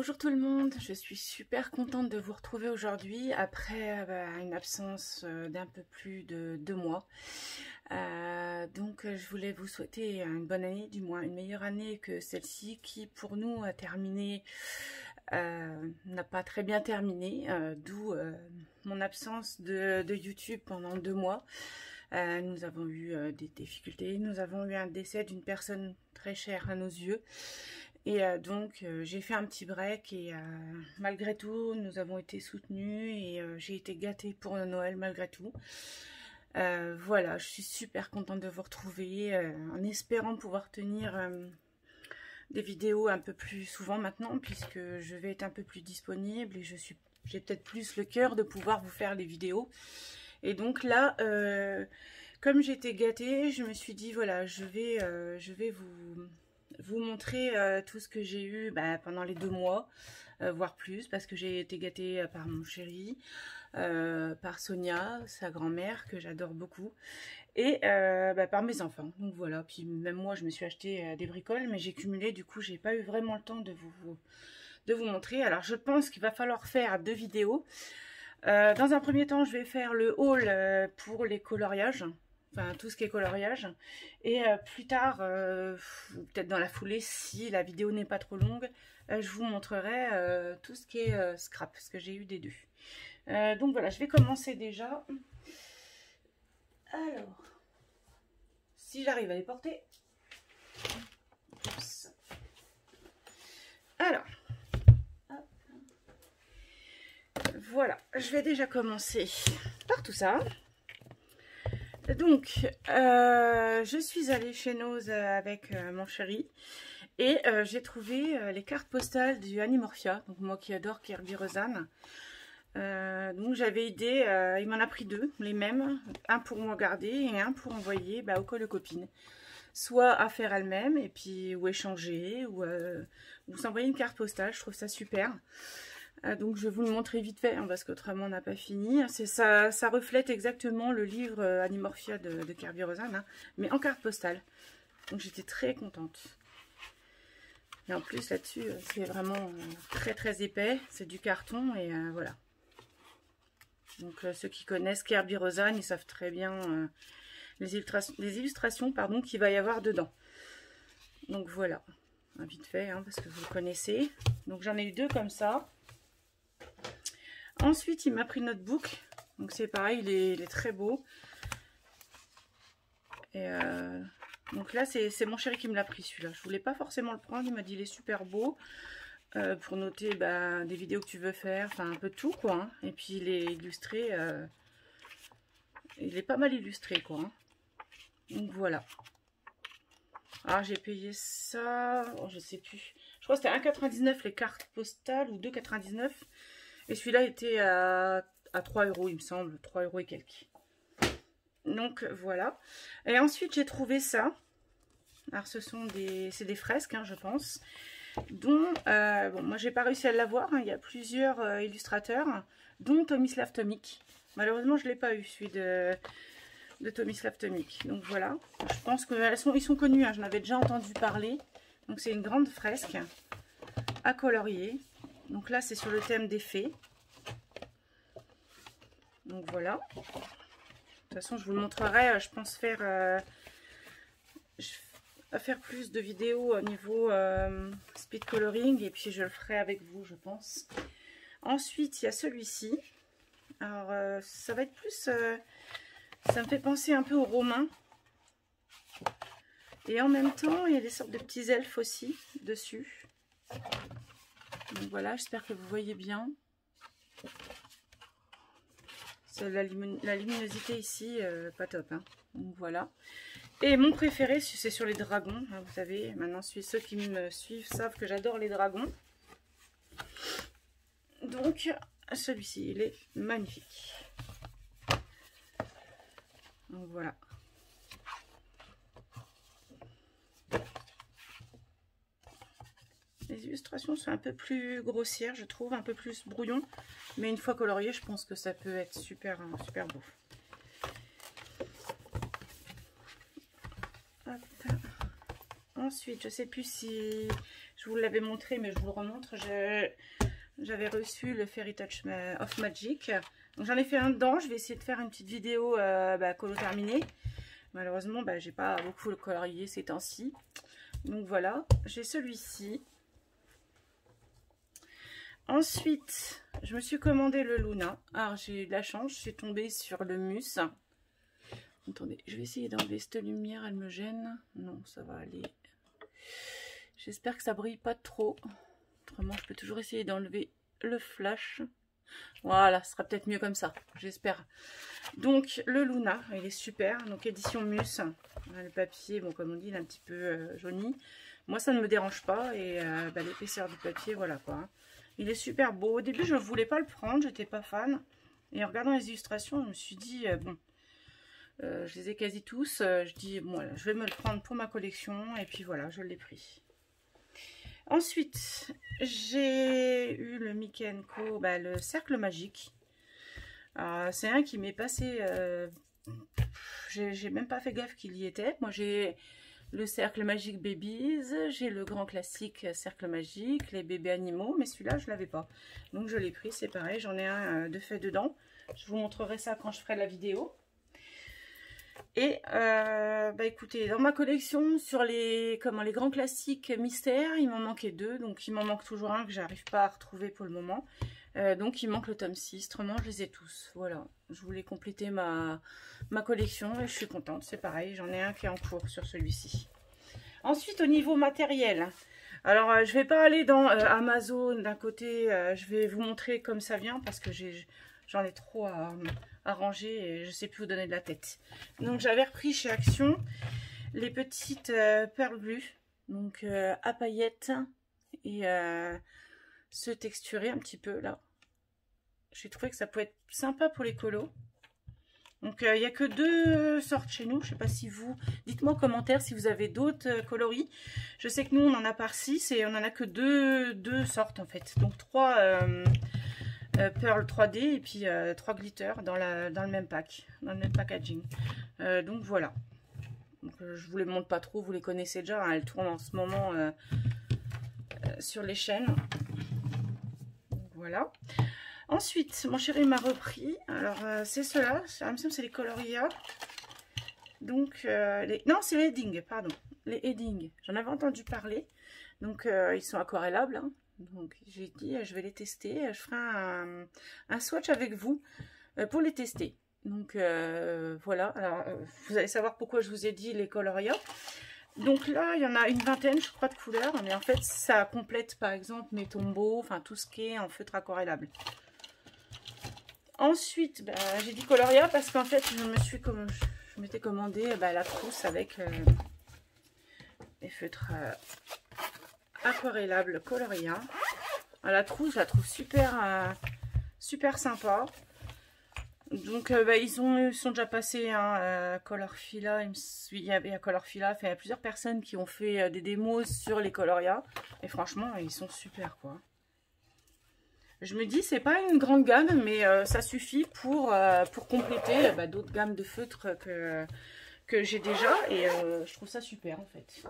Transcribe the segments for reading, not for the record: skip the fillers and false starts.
Bonjour tout le monde, je suis super contente de vous retrouver aujourd'hui après une absence d'un peu plus de 2 mois. Donc je voulais vous souhaiter une bonne année, du moins une meilleure année que celle-ci qui pour nous a terminé, n'a pas très bien terminé, d'où mon absence de YouTube pendant 2 mois. Nous avons eu des difficultés, nous avons eu un décès d'une personne très chère à nos yeux. Et donc j'ai fait un petit break et malgré tout nous avons été soutenus et j'ai été gâtée pour Noël malgré tout. Voilà, je suis super contente de vous retrouver en espérant pouvoir tenir des vidéos un peu plus souvent maintenant puisque je vais être un peu plus disponible et j'ai peut-être plus le cœur de pouvoir vous faire les vidéos. Et donc là, comme j'étais gâtée, je me suis dit voilà, je vais vous montrer tout ce que j'ai eu pendant les 2 mois, voire plus, parce que j'ai été gâtée par mon chéri, par Sonia, sa grand-mère, que j'adore beaucoup, et par mes enfants. Donc voilà, puis même moi, je me suis acheté des bricoles, mais j'ai cumulé, du coup, j'ai pas eu vraiment le temps de vous montrer. Alors, je pense qu'il va falloir faire 2 vidéos. Dans un premier temps, je vais faire le haul pour les coloriages. Enfin, tout ce qui est coloriage. Et plus tard, peut-être dans la foulée, si la vidéo n'est pas trop longue, je vous montrerai tout ce qui est scrap, parce que j'ai eu des deux. Donc voilà, je vais commencer déjà. Alors, si j'arrive à les porter. Oups. Alors, hop. Voilà, je vais déjà commencer par tout ça. Donc, je suis allée chez Nose avec mon chéri et j'ai trouvé les cartes postales du Animorphia. Donc, moi qui adore Kirby Rosanne. Donc, j'avais idée, il m'en a pris 2, les mêmes. Un pour moi garder et un pour envoyer aux copines. Soit à faire elle-même et puis ou échanger ou s'envoyer une carte postale. Je trouve ça super. Donc je vais vous le montrer vite fait parce qu'autrement on n'a pas fini. Ça reflète exactement le livre Animorphia de Kirby Rosanne, mais en carte postale. Donc j'étais très contente. Et en plus là-dessus c'est vraiment très très épais, c'est du carton et voilà. Donc ceux qui connaissent Kirby Rosanne, ils savent très bien les illustrations qu'il va y avoir dedans. Donc voilà, vite fait parce que vous le connaissez. Donc j'en ai eu 2 comme ça. Ensuite, il m'a pris notre notebook. Donc c'est pareil, il est très beau. Et donc là, c'est mon chéri qui me l'a pris celui-là. Je voulais pas forcément le prendre. Il m'a dit il est super beau. Pour noter des vidéos que tu veux faire. Enfin un peu tout quoi. Et puis il est illustré. Il est pas mal illustré quoi. Donc voilà. Alors j'ai payé ça. Oh, je sais plus. Je crois que c'était 1,99 les cartes postales ou 2,99. Et celui-là était à 3 €, il me semble, 3 € et quelques. Donc voilà. Et ensuite j'ai trouvé ça. Alors c'est des fresques, je pense. Dont, bon, moi j'ai pas réussi à l'avoir. Il y a plusieurs illustrateurs, dont Tomislav Tomic. Malheureusement je l'ai pas eu, celui de Tomislav Tomic. Donc voilà. Je pense qu'ils sont connus, j'en avais déjà entendu parler. Donc c'est une grande fresque à colorier. Donc là, c'est sur le thème des fées. Donc voilà. De toute façon, je vous le montrerai. Je pense faire plus de vidéos au niveau speed coloring. Et puis, je le ferai avec vous, je pense. Ensuite, il y a celui-ci. Alors, ça va être plus... ça me fait penser un peu aux Romains. Et en même temps, il y a des sortes de petits elfes aussi dessus. Donc voilà, j'espère que vous voyez bien. La luminosité ici, pas top. Donc voilà. Et mon préféré, c'est sur les dragons. Vous savez, maintenant ceux qui me suivent savent que j'adore les dragons. Donc celui-ci, il est magnifique. Donc voilà. Les illustrations sont un peu plus grossières, je trouve, un peu plus brouillon. Mais une fois colorié, je pense que ça peut être super, super beau. Hop. Ensuite, je sais plus si... Je vous l'avais montré, mais je vous le remontre. J'avais reçu le Fairy Touch of Magic. Donc j'en ai fait un dedans. Je vais essayer de faire une petite vidéo colo terminé. Malheureusement, j'ai pas beaucoup colorié ces temps-ci. Donc voilà, j'ai celui-ci. Ensuite, je me suis commandé le Luna. Alors j'ai eu de la chance, je suis tombée sur le Mus. Attendez, je vais essayer d'enlever cette lumière, elle me gêne. Non, ça va aller. J'espère que ça brille pas trop. Autrement, je peux toujours essayer d'enlever le flash. Voilà, ce sera peut-être mieux comme ça, j'espère. Donc, le Luna, il est super. Donc, édition Mus. Le papier, bon, comme on dit, il est un petit peu jauni. Moi, ça ne me dérange pas. Et l'épaisseur du papier, voilà quoi. Il est super beau. Au début, je ne voulais pas le prendre, j'étais pas fan. Et en regardant les illustrations, je me suis dit, bon, je les ai quasi tous. Je dis, bon, voilà, je vais me le prendre pour ma collection. Et puis voilà, je l'ai pris. Ensuite, j'ai eu le Mickey & Co, le cercle magique. C'est un qui m'est passé, j'ai même pas fait gaffe qu'il y était. Moi j'ai le cercle magique Babies, j'ai le grand classique cercle magique, les bébés animaux, mais celui-là je l'avais pas. Donc je l'ai pris, c'est pareil, j'en ai un de fait dedans. Je vous montrerai ça quand je ferai la vidéo. Et écoutez, dans ma collection sur les grands classiques mystères, il m'en manquait 2, donc il m'en manque toujours un que j'arrive pas à retrouver pour le moment. Donc il manque le tome 6, autrement je les ai tous. Voilà, je voulais compléter ma collection et je suis contente, c'est pareil, j'en ai un qui est en cours sur celui-ci. Ensuite au niveau matériel, alors je vais pas aller dans Amazon d'un côté, je vais vous montrer comme ça vient parce que j'en ai trop à ranger et je sais plus où donner de la tête. Donc j'avais repris chez Action les petites perles bleues, donc à paillettes et se texturer un petit peu là. J'ai trouvé que ça pouvait être sympa pour les colos. Donc il n'y a que 2 sortes chez nous. Je sais pas si vous... Dites-moi en commentaire si vous avez d'autres coloris. Je sais que nous on en a par 6 et on en a que 2 sortes en fait. Donc 3 Pearl 3D et puis 3 glitter dans le même pack, dans le même packaging. Donc voilà. Donc, je vous les montre pas trop, vous les connaissez déjà. Hein, elles tournent en ce moment sur les chaînes. Donc, voilà. Ensuite, mon chéri m'a repris. Alors c'est ceux-là. Il me semble que c'est les Coloria. Donc non, c'est les Edding, pardon. Les Edding. J'en avais entendu parler. Donc ils sont aquarellables. Hein. Donc j'ai dit je vais les tester, je ferai un swatch avec vous pour les tester. Donc voilà, alors vous allez savoir pourquoi je vous ai dit les Coloria. Donc là il y en a une vingtaine je crois de couleurs, mais en fait ça complète par exemple mes tombeaux, enfin tout ce qui est en feutre aquarellable. Ensuite j'ai dit Coloria parce qu'en fait je m'étais commandé la trousse avec les feutres aquarellable Coloria. La trousse, je la trouve super super sympa. Donc ils sont déjà passés Colorfila. Il y avait à Colorfila, il y a plusieurs personnes qui ont fait des démos sur les Coloria et franchement ils sont super quoi. Je me dis c'est pas une grande gamme mais ça suffit pour compléter d'autres gammes de feutres que j'ai déjà et je trouve ça super en fait.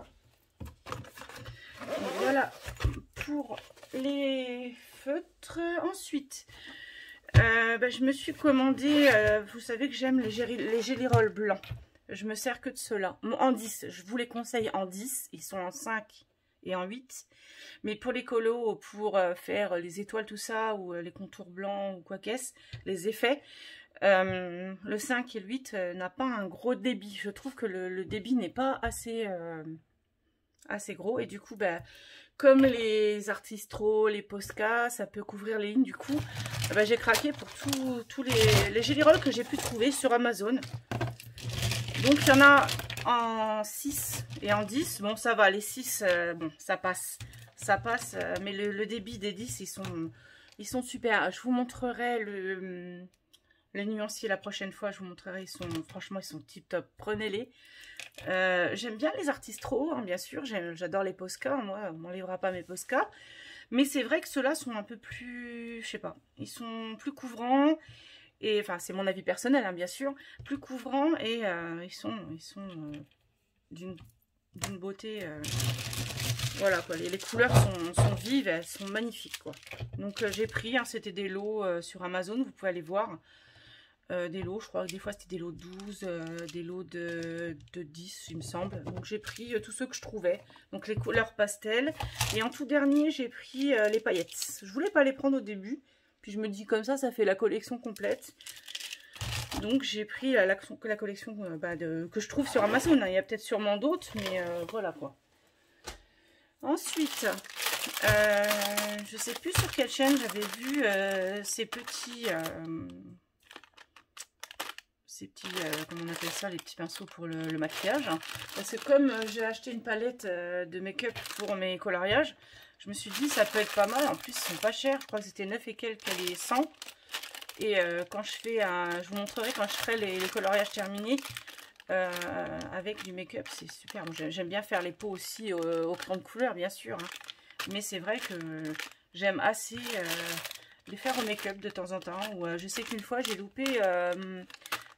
Donc voilà pour les feutres. Ensuite je me suis commandé, vous savez que j'aime les Jelly Roll blancs. Je me sers que de ceux-là. En 10, je vous les conseille en 10. Ils sont en 5 et en 8. Mais pour les colos, pour faire les étoiles, tout ça, ou les contours blancs, ou quoi qu'est-ce, les effets, le 5 et le 8 n'a pas un gros débit. Je trouve que le débit n'est pas assez gros. Et du coup, comme les Artistro, les Posca, ça peut couvrir les lignes. Du coup, j'ai craqué pour tous les Jelly Roll que j'ai pu trouver sur Amazon. Donc, il y en a en 6 et en 10. Bon, ça va, les 6, bon, ça passe. Ça passe, mais le débit des 10, ils sont super. Je vous montrerai les nuanciers la prochaine fois. Je vous montrerai, franchement, ils sont tip top. Prenez-les. J'aime bien les Artistro, hein, bien sûr. J'adore les Posca. Moi, on m'enlèvera pas mes Posca. Mais c'est vrai que ceux-là sont un peu plus, je sais pas, ils sont plus couvrants. Et enfin, c'est mon avis personnel, hein, bien sûr. Plus couvrants et ils sont d'une beauté Voilà quoi, les couleurs sont vives, elles sont magnifiques quoi. Donc j'ai pris, hein, c'était des lots sur Amazon, vous pouvez aller voir. Des lots, je crois que des fois c'était des lots de 12, des lots de 10 il me semble. Donc j'ai pris tous ceux que je trouvais, donc les couleurs pastel. Et en tout dernier j'ai pris les paillettes. Je voulais pas les prendre au début, puis je me dis comme ça fait la collection complète. Donc j'ai pris la collection que je trouve sur Amazon, hein. Il y a peut-être sûrement d'autres, mais voilà quoi. Ensuite, je sais plus sur quelle chaîne j'avais vu ces petits... comment on appelle ça, les petits pinceaux pour le maquillage. Parce que comme j'ai acheté une palette de make-up pour mes coloriages, je me suis dit ça peut être pas mal. En plus, ils sont pas chers. Je crois que c'était 9 et quelques, les 100. Et quand je fais je vous montrerai quand je ferai les coloriages terminés avec du make-up, c'est super. J'aime bien faire les peaux aussi au crayon de couleur, bien sûr. Hein. Mais c'est vrai que j'aime assez les faire au make-up de temps en temps. Je sais qu'une fois, j'ai loupé...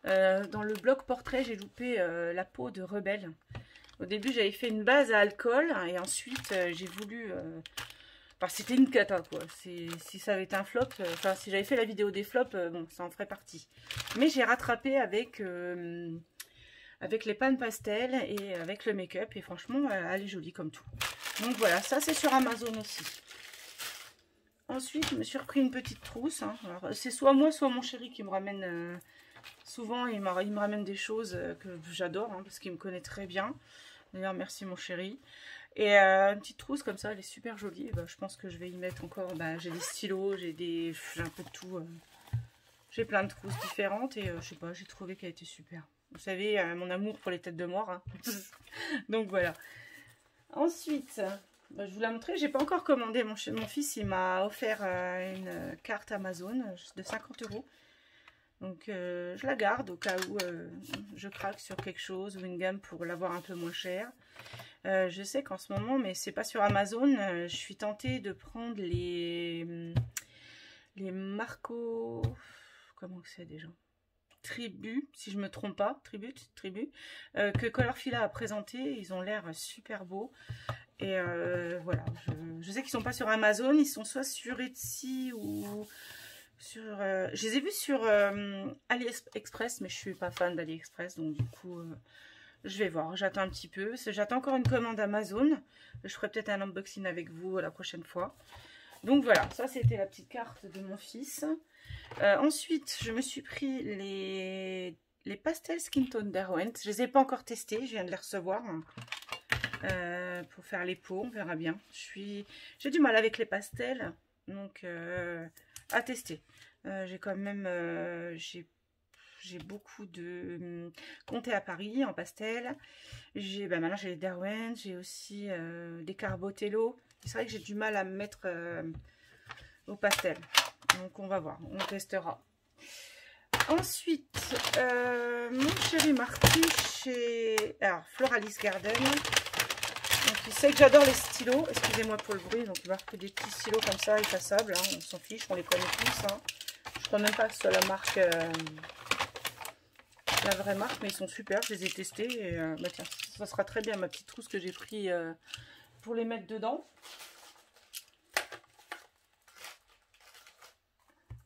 dans le bloc portrait, j'ai loupé la peau de Rebelle. Au début, j'avais fait une base à alcool et ensuite, j'ai voulu... Enfin, c'était une cata, quoi. Si ça avait été un flop, enfin, si j'avais fait la vidéo des flops, bon, ça en ferait partie. Mais j'ai rattrapé avec les pannes pastel et avec le make-up. Et franchement, elle est jolie comme tout. Donc voilà, ça c'est sur Amazon aussi. Ensuite, je me suis repris une petite trousse. Hein. C'est soit moi, soit mon chéri qui me ramène... souvent, il me ramène des choses que j'adore, hein, parce qu'il me connaît très bien. D'ailleurs, merci mon chéri. Et une petite trousse comme ça, elle est super jolie. Je pense que je vais y mettre encore... j'ai des stylos, j'ai un peu de tout. J'ai plein de trousses différentes et je sais pas, j'ai trouvé qu'elle était super. Vous savez, mon amour pour les têtes de mort. Hein. Donc voilà. Ensuite, je vous la montrer. J'ai pas encore commandé. Mon fils, il m'a offert une carte Amazon de 50 €. Donc je la garde au cas où je craque sur quelque chose ou une gamme pour l'avoir un peu moins cher. Je sais qu'en ce moment, mais c'est pas sur Amazon, je suis tentée de prendre les Marco... Comment c'est déjà? Tribu, si je me trompe pas, Tribu, que Colorfila a présenté. Ils ont l'air super beaux. Et voilà, je sais qu'ils sont pas sur Amazon, ils sont soit sur Etsy ou... je les ai vus sur AliExpress, mais je suis pas fan d'AliExpress, donc du coup je vais voir, j'attends un petit peu. J'attends encore une commande Amazon. Je ferai peut-être un unboxing avec vous la prochaine fois. Donc voilà, ça c'était la petite carte de mon fils. Ensuite, je me suis pris les pastels Skin Tone Derwent. Je les ai pas encore testés, je viens de les recevoir. Pour faire les peaux, on verra bien. J'ai du mal avec les pastels, donc à tester. J'ai quand même j'ai beaucoup de comté à Paris en pastel. Maintenant j'ai les Derwent, j'ai aussi des Carbotello. C'est vrai que j'ai du mal à me mettre au pastel. Donc on va voir, on testera. Ensuite, mon chéri m'a repris chez Floralis Garden. Donc il sait que j'adore les stylos. Excusez-moi pour le bruit. Donc il m'a repris des petits stylos comme ça, effaçables. Hein, on s'en fiche, on les connaît tous. Hein. Je crois même pas que ce soit la marque, la vraie marque, mais ils sont super. Je les ai testés. Et tiens, ça sera très bien ma petite trousse que j'ai pris pour les mettre dedans.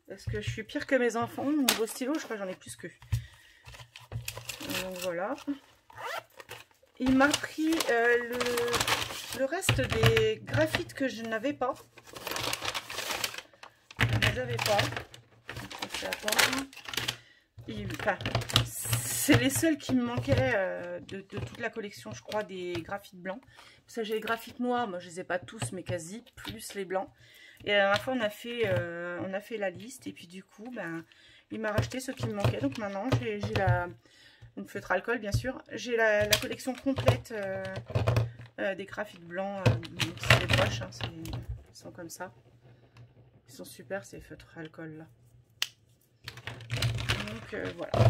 Parce que je suis pire que mes enfants. Niveau stylo, je crois que j'en ai plus qu'eux. Donc voilà. Il m'a pris le reste des graphites que je n'avais pas. Je ne les avais pas. C'est les seuls qui me manquaient de toute la collection, je crois, des graphites blancs. Parce que j'ai les graphites noirs, moi je les ai pas tous, mais quasi, plus les blancs. Et la dernière fois, on a fait la liste. Et puis du coup, il m'a racheté ceux qui me manquaient. Donc maintenant, j'ai une feutre alcool, bien sûr. J'ai la collection complète des graphites blancs. C'est des broches, hein, ils sont comme ça. Ils sont super, ces feutres alcool là. Donc voilà.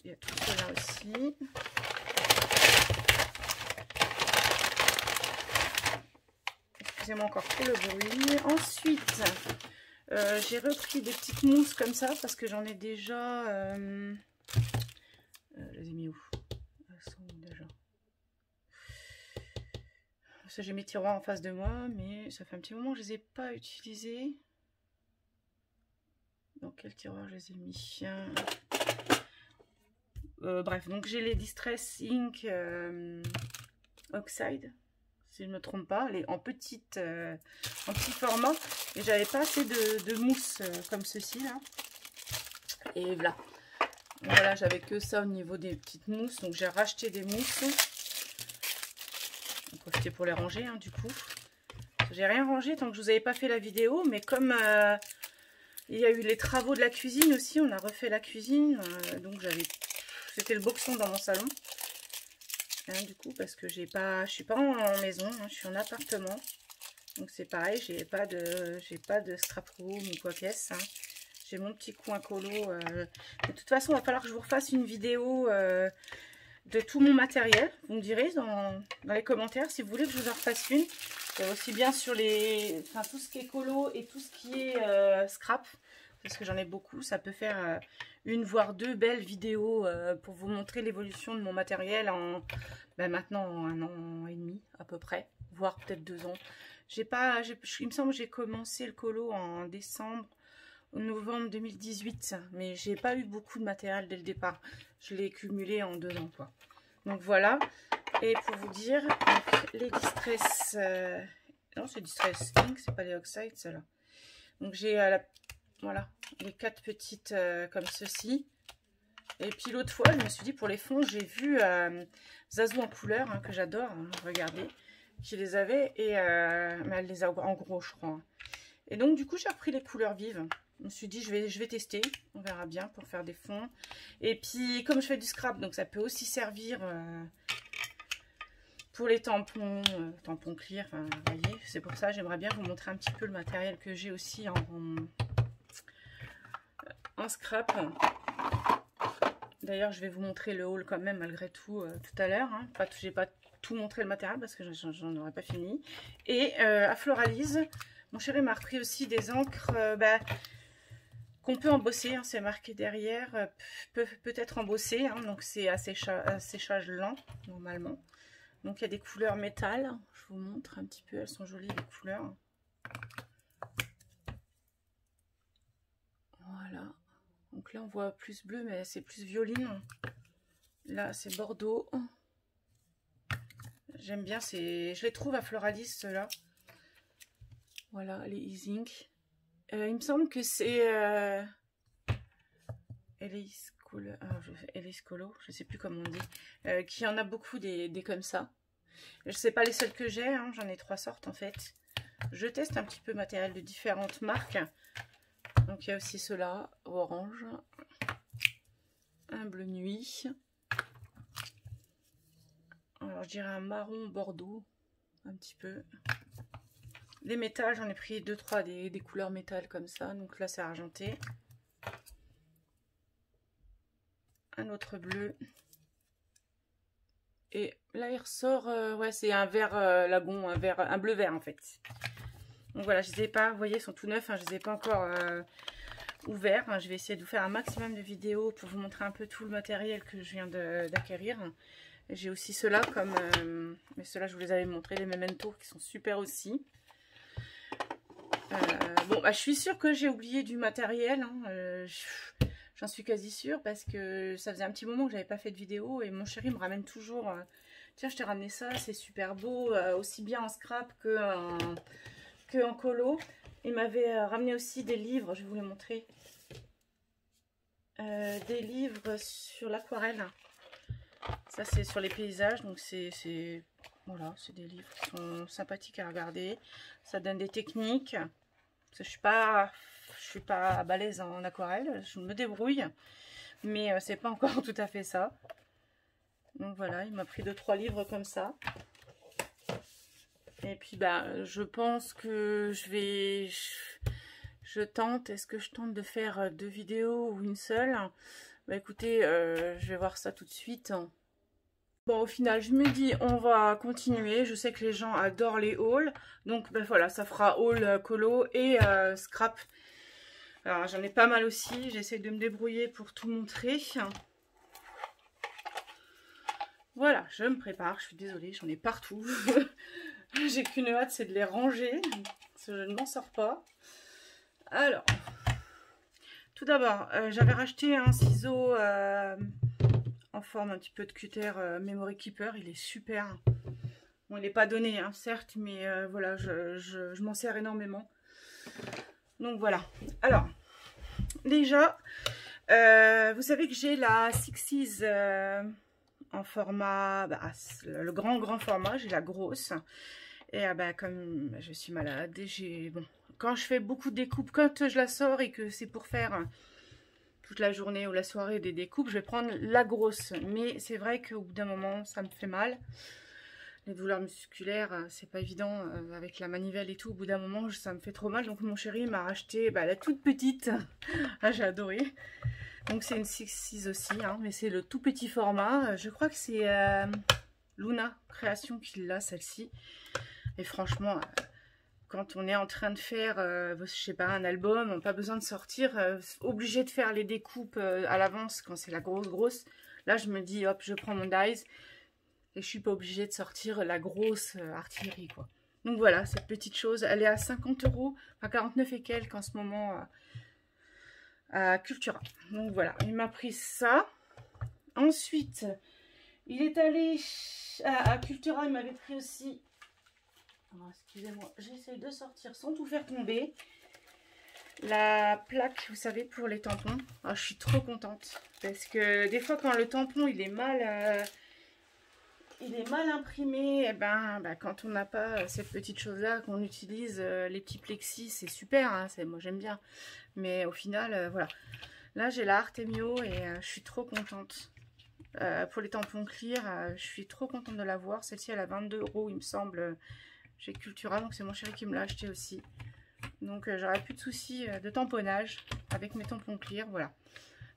Il y a tout cela aussi. Excusez-moi encore pour le bruit. Ensuite, j'ai repris des petites mousses comme ça parce que j'en ai déjà... je les ai mis où? Elles sont où déjà? Parce que j'ai mes tiroirs en face de moi, mais ça fait un petit moment que je les ai pas utilisés. Dans quel tiroir je les ai mis? Bref, donc j'ai les Distress Ink Oxide, si je ne me trompe pas, en petit format. Et j'avais pas assez de mousse comme ceci là. Et voilà. Voilà, j'avais que ça au niveau des petites mousses, donc j'ai racheté des mousses. J'en profiter pour les ranger, hein, du coup. J'ai rien rangé tant que je vous avais pas fait la vidéo, mais comme il y a eu les travaux de la cuisine aussi, on a refait la cuisine, donc c'était le boxon dans mon salon. Hein, du coup, parce que je suis pas en maison, hein, je suis en appartement. Donc c'est pareil, j'ai pas de scrap room ou quoi qu'est-ce. Hein. J'ai mon petit coin colo. De toute façon, il va falloir que je vous refasse une vidéo de tout mon matériel. Vous me direz dans les commentaires si vous voulez que je vous en refasse une. Aussi bien sur tout ce qui est colo et tout ce qui est scrap. Parce que j'en ai beaucoup. Ça peut faire une voire deux belles vidéos pour vous montrer l'évolution de mon matériel maintenant en 1 an et demi à peu près. Voire peut-être 2 ans. Il me semble que j'ai commencé le colo en novembre 2018, mais j'ai pas eu beaucoup de matériel dès le départ. Je l'ai cumulé en 2 ans, quoi. Donc voilà. Et pour vous dire, donc, les Distress, non c'est Distress Ink, c'est pas les Oxide, ceux-là. Donc j'ai voilà, les 4 petites comme ceci. Et puis l'autre fois, je me suis dit pour les fonds, j'ai vu Zazou en couleur, hein, que j'adore, hein, regardez, qui les avait, et mais elle les a en gros, je crois. Et donc du coup, j'ai repris les couleurs vives. Je me suis dit, je vais tester, on verra bien pour faire des fonds. Et puis, comme je fais du scrap, donc ça peut aussi servir pour les tampons clear. Enfin, vous voyez, c'est pour ça, j'aimerais bien vous montrer un petit peu le matériel que j'ai aussi en scrap. D'ailleurs, je vais vous montrer le haul quand même, malgré tout, tout à l'heure. Hein. J'ai pas tout montré le matériel parce que j'en aurais pas fini. Et à Floralise, mon chéri m'a repris aussi des encres qu'on peut embosser, hein, c'est marqué derrière, peut-être embossé, hein, donc c'est à séchage lent normalement. Donc il y a des couleurs métal, je vous montre un petit peu, elles sont jolies les couleurs. Voilà, donc là on voit plus bleu mais c'est plus violine. Là c'est bordeaux. J'aime bien, je les trouve à Floralis ceux-là. Voilà les Easing. Il me semble que c'est Elise Colo, je sais plus comment on dit, qui en a beaucoup des comme ça. Je sais pas les seuls que j'ai, hein, j'en ai 3 sortes en fait. Je teste un petit peu matériel de différentes marques. Donc il y a aussi ceux-là, orange, un bleu nuit. Alors je dirais un marron bordeaux, un petit peu. Les métals, j'en ai pris 2-3 des couleurs métal comme ça. Donc là, c'est argenté. Un autre bleu. Et là, il ressort... ouais, c'est un vert lagon, un bleu vert en fait. Donc voilà, je ne les ai pas... Vous voyez, ils sont tout neufs. Hein, je ne les ai pas encore ouverts. Hein, je vais essayer de vous faire un maximum de vidéos pour vous montrer un peu tout le matériel que je viens d'acquérir. J'ai aussi ceux-là comme... mais ceux-là, je vous les avais montrés. Les Memento qui sont super aussi. Bon, je suis sûre que j'ai oublié du matériel. Hein, j'en suis quasi sûre parce que ça faisait un petit moment que j'avais pas fait de vidéo et mon chéri me ramène toujours. Tiens, je t'ai ramené ça, c'est super beau, aussi bien en scrap que en colo. Il m'avait ramené aussi des livres, je vais vous les montrer. Des livres sur l'aquarelle. Ça, c'est sur les paysages, donc voilà, c'est des livres qui sont sympathiques à regarder. Ça donne des techniques. Parce que je suis pas balèze en aquarelle, je me débrouille, mais c'est pas encore tout à fait ça. Donc voilà, il m'a pris 2-3 livres comme ça. Et puis je pense que est-ce que je tente de faire 2 vidéos ou une seule? Écoutez, je vais voir ça tout de suite. Bon, au final, je me dis, on va continuer. Je sais que les gens adorent les hauls. Donc, voilà, ça fera haul, colo et scrap. Alors, j'en ai pas mal aussi. J'essaie de me débrouiller pour tout montrer. Voilà, je me prépare. Je suis désolée, j'en ai partout. J'ai qu'une hâte, c'est de les ranger, parce que je ne m'en sors pas. Alors, tout d'abord, j'avais racheté un ciseau en forme un petit peu de cutter Memory Keeper. Il est super. Bon, il n'est pas donné, hein, certes, mais voilà, je m'en sers énormément. Donc voilà. Alors, déjà, vous savez que j'ai la Sixes en format, le grand format, j'ai la grosse. Et comme je suis malade, bon, quand je fais beaucoup de découpes, quand je la sors et que c'est pour faire toute la journée ou la soirée des découpes, je vais prendre la grosse. Mais c'est vrai qu'au bout d'un moment, ça me fait mal. Les douleurs musculaires, c'est pas évident avec la manivelle et tout. Au bout d'un moment, ça me fait trop mal. Donc mon chéri m'a racheté la toute petite. Ah, j'ai adoré. Donc c'est une Sixes aussi, hein, mais c'est le tout petit format. Je crois que c'est Luna Création qui l'a, celle-ci. Et franchement, quand on est en train de faire, je sais pas, un album, on n'a pas besoin de sortir, obligé de faire les découpes à l'avance quand c'est la grosse. Là, je me dis, hop, je prends mon dies. Et je suis pas obligée de sortir la grosse artillerie, quoi. Donc voilà, cette petite chose, elle est à 50 €, à 49 et quelques en ce moment à Cultura. Donc voilà, il m'a pris ça. Ensuite, il est allé à Cultura, il m'avait pris aussi... Excusez-moi, j'essaie de sortir sans tout faire tomber. La plaque, vous savez, pour les tampons. Oh, je suis trop contente. Parce que des fois, quand le tampon, il est mal... imprimé, et quand on n'a pas cette petite chose là, qu'on utilise les petits plexis, c'est super, hein, moi j'aime bien, mais au final voilà, là j'ai la Artemio et je suis trop contente. Pour les tampons clear, je suis trop contente de l'avoir. Celle-ci elle a 22 € il me semble, chez Cultura, donc c'est mon chéri qui me l'a acheté aussi, donc j'aurai plus de soucis de tamponnage avec mes tampons clear, voilà,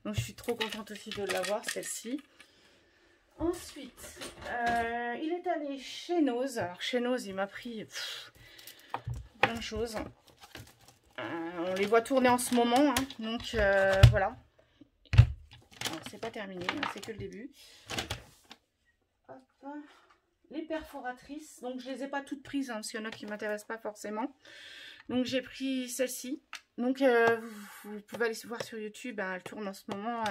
donc je suis trop contente aussi de l'avoir, celle-ci. Ensuite, il est allé chez Nose. Alors chez Nose, il m'a pris plein de choses. On les voit tourner en ce moment, hein, donc voilà. C'est pas terminé, hein, c'est que le début. Hop. Les perforatrices, donc je les ai pas toutes prises, hein, parce qu'il y en a qui m'intéressent pas forcément. Donc j'ai pris celle-ci. Donc vous pouvez aller voir sur YouTube, hein, elle tourne en ce moment.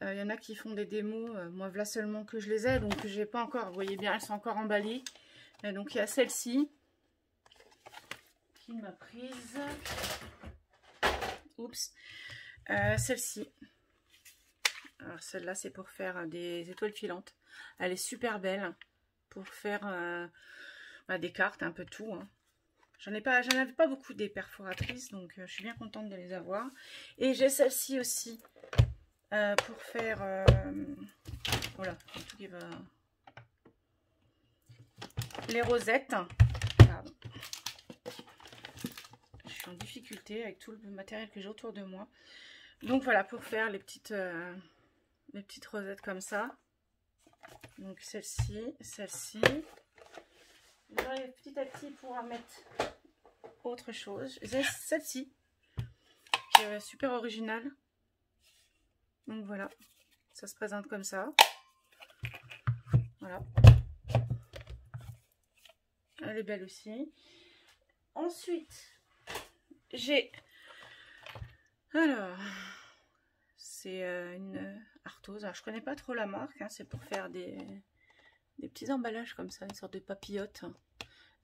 Il y en a qui font des démos, moi voilà seulement que je les ai, donc j'ai pas encore, vous voyez bien, elles sont encore emballées. Et donc il y a celle-ci qui m'a prise. Oups. Celle-ci. Alors celle-là c'est pour faire des étoiles filantes. Elle est super belle pour faire des cartes, un peu tout. Hein. J'en avais pas beaucoup des perforatrices, donc je suis bien contente de les avoir. Et j'ai celle-ci aussi. Pour faire voilà, tout qui va... les rosettes. Pardon. Je suis en difficulté avec tout le matériel que j'ai autour de moi. Donc voilà, pour faire les petites rosettes comme ça. Donc celle-ci. J'aurai petit à petit pour mettre autre chose. J'ai celle-ci qui est super originale. Donc voilà, ça se présente comme ça. Voilà. Elle est belle aussi. Ensuite, j'ai... Alors, c'est une arthrose. Alors, je connais pas trop la marque. Hein, c'est pour faire des petits emballages comme ça, une sorte de papillote.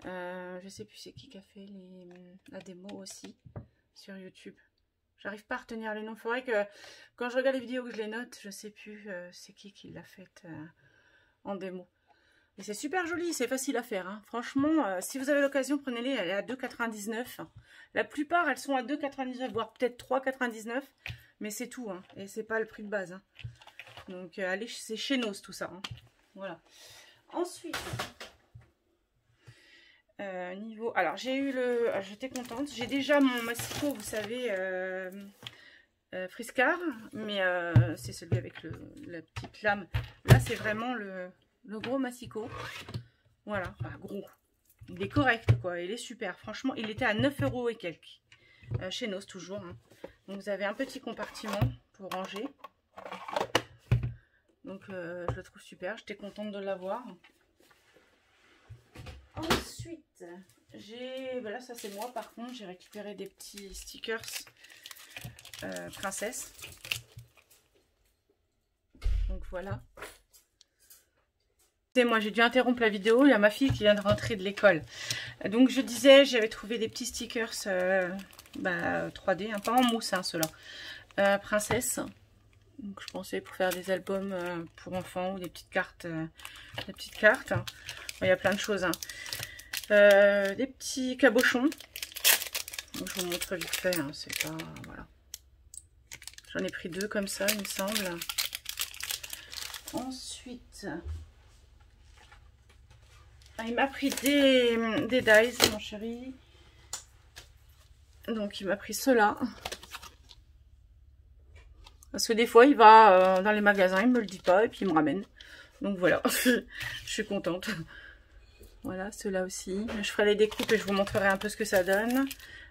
Je sais plus c'est qui a fait la démo aussi sur YouTube. J'arrive pas à retenir les noms. Il faudrait que quand je regarde les vidéos que je les note, je sais plus c'est qui l'a faite en démo. Et c'est super joli, c'est facile à faire. Hein. Franchement, si vous avez l'occasion, prenez-les. Elle est à 2,99 €. La plupart, elles sont à 2,99 €, voire peut-être 3,99 €. Mais c'est tout. Hein. Et c'est pas le prix de base. Hein. Donc, allez, c'est chez Nose tout ça. Hein. Voilà. Ensuite, alors, j'ai eu le... J'étais contente. J'ai déjà mon massicot, vous savez, Friscar. Mais c'est celui avec la petite lame. Là, c'est vraiment le gros massicot. Voilà, enfin, gros. Il est correct, quoi. Il est super. Franchement, il était à 9 € et quelques. Chez Nose, toujours. Hein. Donc, vous avez un petit compartiment pour ranger. Donc, je le trouve super. J'étais contente de l'avoir. Ensuite, voilà, ça c'est moi par contre, j'ai récupéré des petits stickers princesse. Donc voilà. Et moi j'ai dû interrompre la vidéo, il y a ma fille qui vient de rentrer de l'école. Donc je disais, j'avais trouvé des petits stickers 3D, hein, pas en mousse hein, ceux-là. Princesse. Donc je pensais pour faire des albums pour enfants ou des petites cartes. Bon, il y a plein de choses. Hein. Des petits cabochons. Donc, je vous montre vite fait, hein, c'est pas... Voilà. J'en ai pris 2 comme ça, il me semble. Ensuite, il m'a pris des dies, mon chéri. Donc, il m'a pris ceux-là. Parce que des fois, il va dans les magasins, il me le dit pas, et puis il me ramène. Donc, voilà, je suis contente. Voilà, ceux-là aussi. Je ferai les découpes et je vous montrerai un peu ce que ça donne.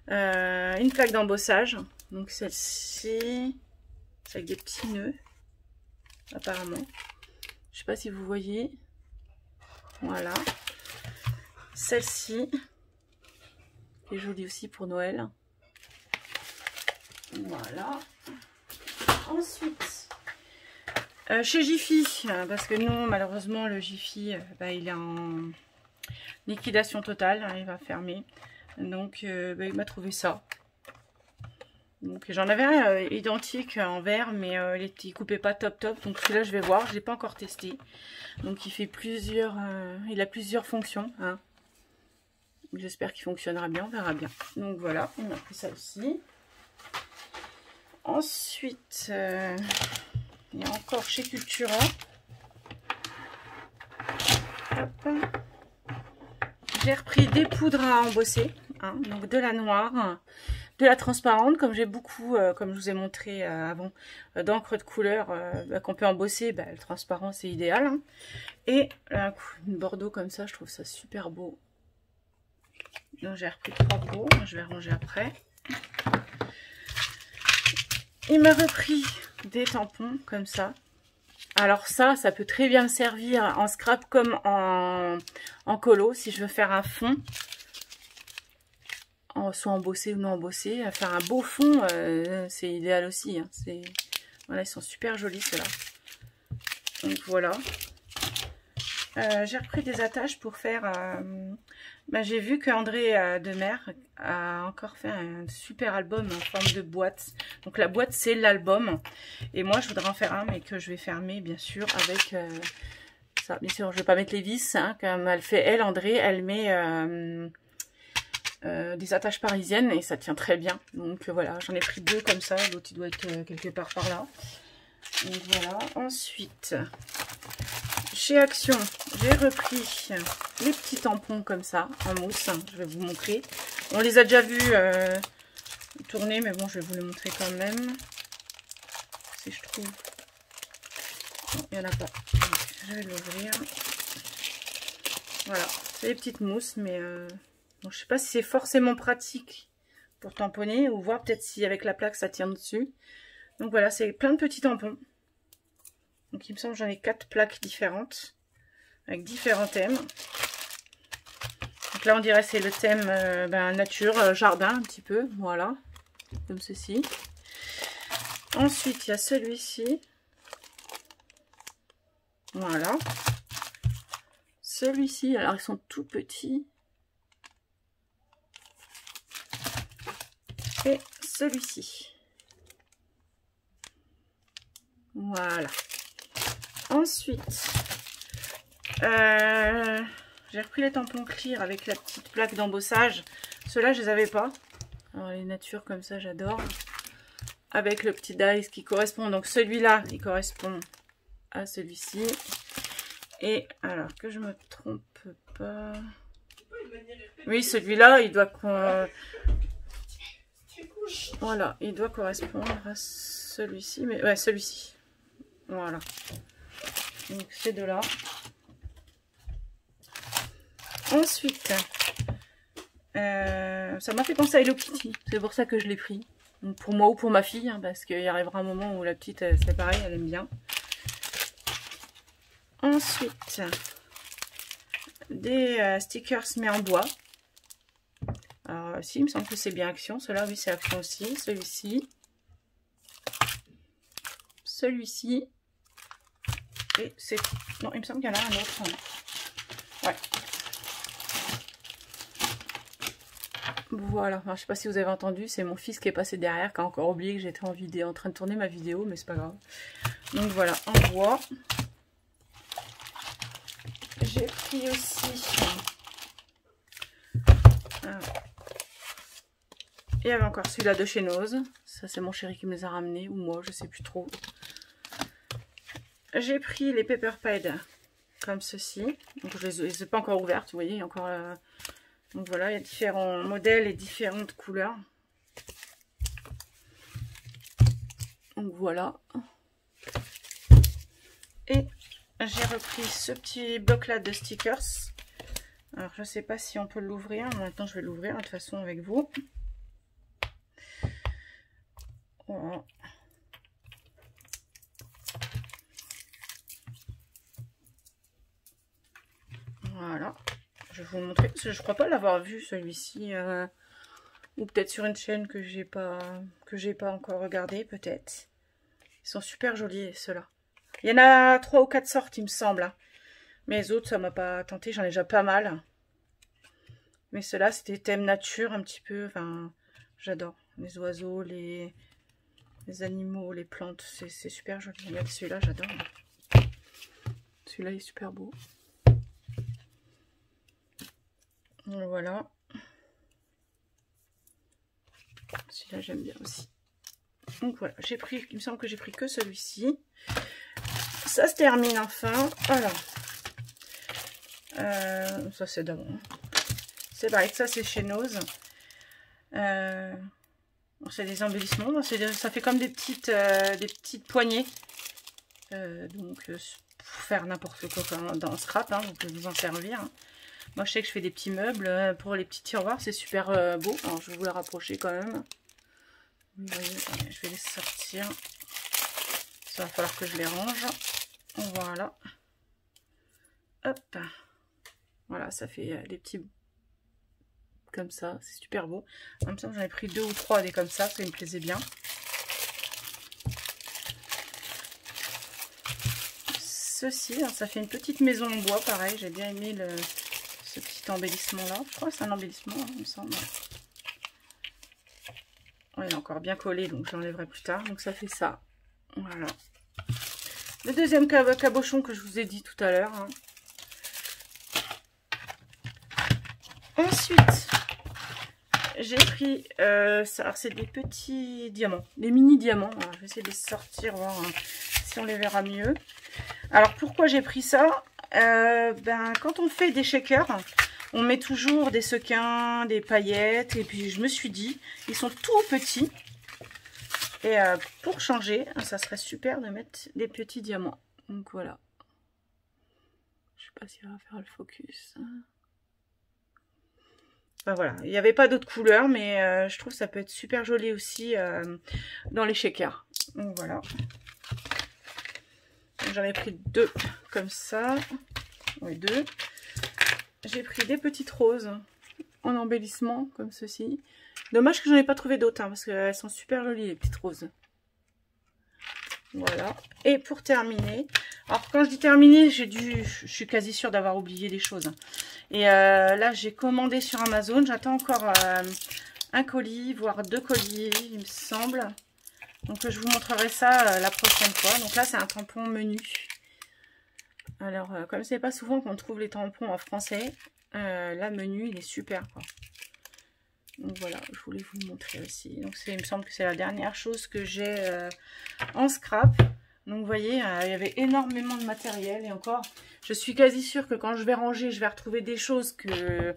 Une plaque d'embossage. Donc, celle-ci... C'est avec des petits nœuds, apparemment. Je sais pas si vous voyez. Voilà. Celle-ci, qui est jolie aussi pour Noël. Voilà. Ensuite, chez Jiffy, parce que nous, malheureusement, le Jiffy, il est en liquidation totale. Hein, il va fermer. Donc, il m'a trouvé ça. Donc j'en avais un identique en verre, mais il coupait pas top. Donc celui-là je vais voir, je l'ai pas encore testé. Donc il fait plusieurs, il a plusieurs fonctions. Hein. J'espère qu'il fonctionnera bien, on verra bien. Donc voilà, il m'a pris ça aussi. Ensuite, il y a encore chez Cultura. J'ai repris des poudres à embosser, hein, donc de la noire. De la transparente, comme j'ai beaucoup, comme je vous ai montré avant, d'encre de couleur qu'on peut embosser, le transparent c'est idéal. Hein. Et une bordeaux comme ça, je trouve ça super beau. Donc j'ai repris 3 pots, je vais ranger après. Il m'a repris des tampons comme ça. Alors ça peut très bien me servir en scrap comme en colo, si je veux faire un fond. Soit embossé ou non embossé, à faire un beau fond, c'est idéal aussi. Hein. Voilà, ils sont super jolis ceux-là. Donc voilà. J'ai repris des attaches pour faire... j'ai vu qu'André Demer a encore fait un super album en forme de boîte. Donc la boîte, c'est l'album. Et moi, je voudrais en faire un, mais que je vais fermer, bien sûr, avec... ça. Bien sûr, je ne vais pas mettre les vis, hein, comme elle fait, elle, André, elle met... des attaches parisiennes et ça tient très bien. Donc voilà, j'en ai pris 2 comme ça, l'autre il doit être quelque part par là. Donc voilà. Ensuite, chez Action, j'ai repris les petits tampons comme ça en mousse. Je vais vous montrer. On les a déjà vus tourner, mais bon, je vais vous les montrer quand même. Si je trouve. Non, il n'y en a pas. Donc, je vais l'ouvrir. Voilà, c'est les petites mousses, mais bon, je sais pas si c'est forcément pratique pour tamponner ou voir peut-être si avec la plaque ça tient dessus. Donc voilà, c'est plein de petits tampons. Donc il me semble que j'en ai 4 plaques différentes avec différents thèmes. Donc là on dirait c'est le thème nature, jardin un petit peu, voilà, comme ceci. Ensuite il y a celui-ci. Voilà. Celui-ci, alors ils sont tout petits. Et celui-ci. Voilà. Ensuite, j'ai repris les tampons clear avec la petite plaque d'embossage. Ceux-là, je les avais pas. Alors, les natures comme ça, j'adore. Avec le petit dice qui correspond. Donc, celui-là, il correspond à celui-ci. Et alors, que je me trompe pas. Oui, celui-là, il doit... Voilà, il doit correspondre à celui-ci, mais ouais, celui-ci. Voilà. Donc ces deux-là. Ensuite, ça m'a fait penser à Hello Kitty. C'est pour ça que je l'ai pris. Donc pour moi ou pour ma fille, hein, parce qu'il y arrivera un moment où la petite, c'est pareil, elle aime bien. Ensuite, des stickers mais en bois. Alors si, il me semble que c'est bien Action. Ceux-là, oui, c'est Action aussi. Celui-ci. Celui-ci. Et c'est... Non, il me semble qu'il y en a un autre. Ouais. Voilà, enfin, je sais pas si vous avez entendu, c'est mon fils qui est passé derrière, qui a encore oublié que j'étais en train de tourner ma vidéo, mais c'est pas grave. Donc voilà, en bois. J'ai pris aussi... Il y avait encore celui-là de chez Nose. Ça, c'est mon chéri qui me les a ramenés, ou moi, je sais plus trop. J'ai pris les Pepper Pad comme ceci. Donc, je les ai pas encore ouvertes, vous voyez, encore... Donc voilà, il y a différents modèles et différentes couleurs. Donc voilà. Et j'ai repris ce petit bloc-là de stickers. Alors, je ne sais pas si on peut l'ouvrir. Maintenant, je vais l'ouvrir de toute façon avec vous. Voilà. Voilà. Je vais vous le montrer. Parce que je crois pas l'avoir vu celui-ci. Ou peut-être sur une chaîne que j'ai pas encore regardé, peut-être. Ils sont super jolis, ceux-là. Il y en a 3 ou 4 sortes, il me semble. Hein. Mais les autres, ça m'a pas tenté. J'en ai déjà pas mal. Mais ceux-là, c'était thème nature un petit peu. Enfin, j'adore. Les oiseaux, les animaux, les plantes. C'est super joli. Regardez celui-là, j'adore. Celui-là, il est super beau. Voilà. Celui-là, j'aime bien aussi. Donc voilà, j'ai pris, il me semble que j'ai pris que celui-ci. Ça se termine enfin. Voilà. Ça, c'est d'avant. C'est pareil, ça, c'est chez Nose. C'est des embellissements. Ça fait comme des petites poignées. Donc, pour faire n'importe quoi dans Scrap, hein, vous pouvez vous en servir. Hein. Moi, je sais que je fais des petits meubles pour les petits tiroirs. C'est super beau. Alors, je vais vous les rapprocher quand même. Vous voyez, je vais les sortir. Ça va falloir que je les range. Voilà. Hop. Voilà, ça fait des petits... comme ça. C'est super beau. En même temps, j'en ai pris 2 ou 3 des comme ça. Ça me plaisait bien. Ceci, ça fait une petite maison en bois. Pareil, j'ai bien aimé ce petit embellissement-là. Je crois que c'est un embellissement, hein, il me semble. Ouais, il est encore bien collé, donc je l'enlèverai plus tard. Donc ça fait ça. Voilà. Le deuxième cabochon que je vous ai dit tout à l'heure. Hein. Ensuite, j'ai pris... alors c'est des petits diamants. Des mini diamants. Alors, je vais essayer de les sortir, voir si on les verra mieux. Alors pourquoi j'ai pris ça? Quand on fait des shakers... On met toujours des sequins, des paillettes. Et puis je me suis dit, ils sont tout petits. Et pour changer, ça serait super de mettre des petits diamants. Donc voilà. Je sais pas si on va faire le focus. Ben voilà, il n'y avait pas d'autres couleurs, mais je trouve que ça peut être super joli aussi dans les shakers. Donc voilà. J'en ai pris 2 comme ça. Oui, 2. J'ai pris des petites roses en embellissement, comme ceci. Dommage que j'en ai pas trouvé d'autres, hein, parce qu'elles sont super jolies, les petites roses. Voilà. Et pour terminer, alors quand je dis terminer, je suis quasi sûre d'avoir oublié des choses. Et là, j'ai commandé sur Amazon. J'attends encore un colis, voire 2 colis, il me semble. Donc je vous montrerai ça la prochaine fois. Donc là, c'est un tampon menu. Alors, comme c'est pas souvent qu'on trouve les tampons en français, là, menu, il est super, quoi. Donc voilà, je voulais vous le montrer aussi. Donc il me semble que c'est la dernière chose que j'ai en scrap. Donc vous voyez, il y avait énormément de matériel. Et encore, je suis quasi sûre que quand je vais ranger, je vais retrouver des choses que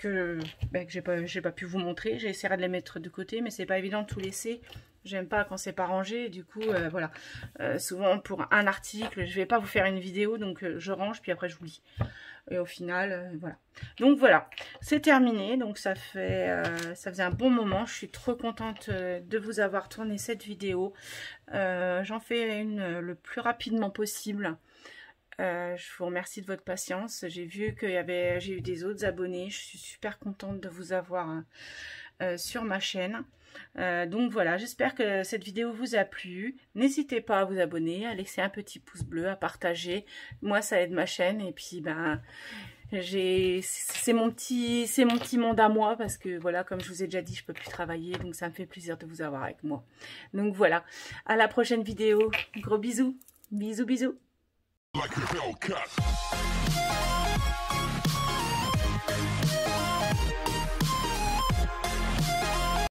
j'ai pas pu vous montrer. J'essaierai de les mettre de côté, mais c'est pas évident de tout laisser. J'aime pas quand c'est pas rangé, du coup, voilà. Souvent, pour un article, je vais pas vous faire une vidéo, donc je range, puis après je vous lis. Et au final, voilà. Donc voilà, c'est terminé. Donc ça faisait un bon moment. Je suis trop contente de vous avoir tourné cette vidéo. J'en fais une le plus rapidement possible. Je vous remercie de votre patience. J'ai vu que j'ai eu des autres abonnés. Je suis super contente de vous avoir sur ma chaîne. Donc voilà, j'espère que cette vidéo vous a plu. N'hésitez pas à vous abonner, à laisser un petit pouce bleu, à partager. Moi, ça aide ma chaîne. Et puis, ben, c'est mon petit monde à moi parce que voilà, comme je vous ai déjà dit, je peux plus travailler. Donc, ça me fait plaisir de vous avoir avec moi. Donc voilà, à la prochaine vidéo. Gros bisous. Bisous, bisous. Like a Hellcat.